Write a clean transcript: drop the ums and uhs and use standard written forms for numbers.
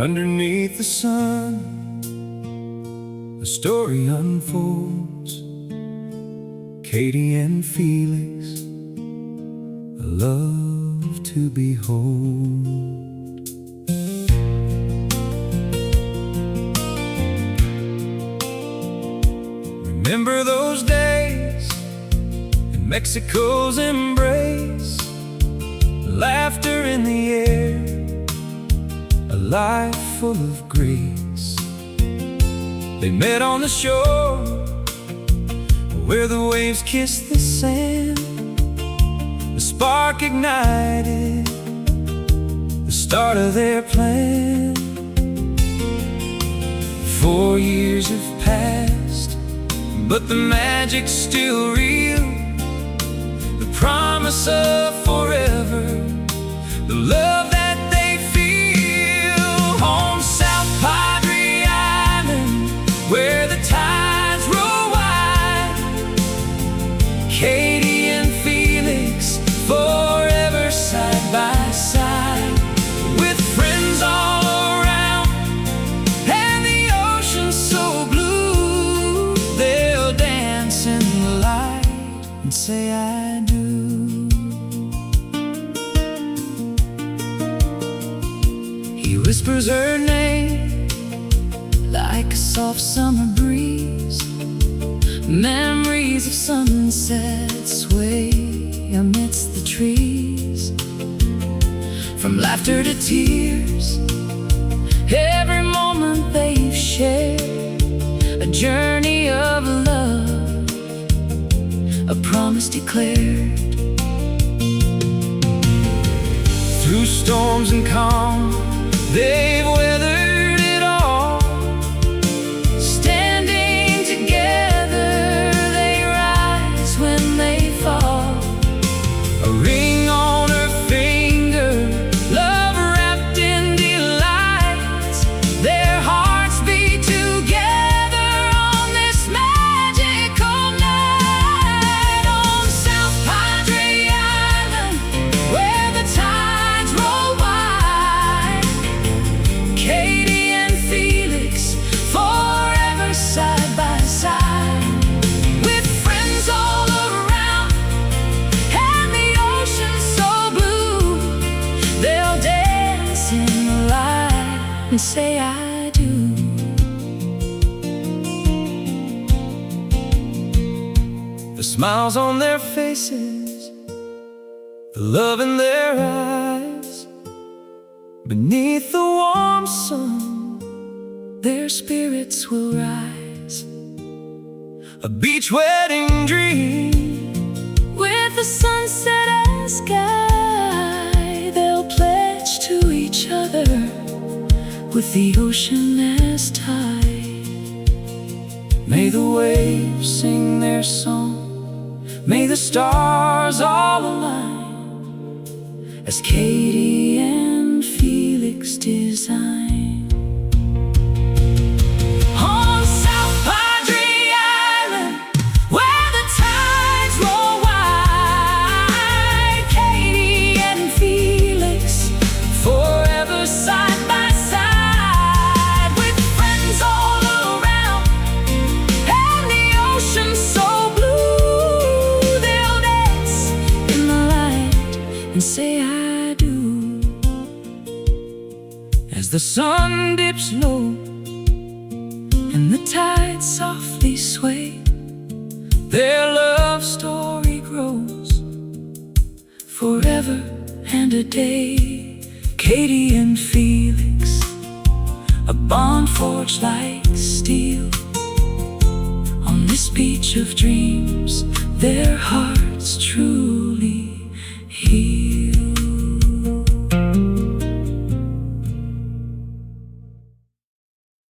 Underneath the sun, the story unfolds. Katie and Felix, a love to behold. Remember those days in Mexico's embrace, laughter in the air, a life full of grace. They met on the shore where the waves kissed the sand. The spark ignited the start of their plan. 4 years have passed, but the magic's still real. The promise of forever, the love that they feel. On South Padre Island, where the tides roll wide, Katie and Felix, forever side by side. With friends all around and the ocean so blue, they'll dance in the light and say I do. He whispers her name like a soft summer breeze. Memories of sunsets sway amidst the trees. From laughter to tears, every moment they've shared, a journey of love, a promise declared. Through storms and calm, they've weathered it all. Standing together, they rise when they fall. A ring on her finger, love wrapped in delight. Their hearts beat together on this magical night. On South Padre Island, where the tides roll wide, Katie and Felix, forever side by side. With friends all around and the ocean so blue, they'll dance in the light and say I do. The smiles on their faces, the love in their eyes, beneath the warm sun, their spirits will rise. A beach wedding dream, with the sunset as sky. They'll pledge to each other, with the ocean as tide. May the waves sing their song, may the stars all align, as Katie and Felix design. On South Padre Island, where the tides roll wide, Katie and Felix, forever side by side. With friends all around and the ocean so blue, they'll dance in the light and say I do. As the sun dips low and the tides softly sway, their love story grows forever and a day. Katie and Felix, a bond forged like steel. On this beach of dreams, their hearts truly heal.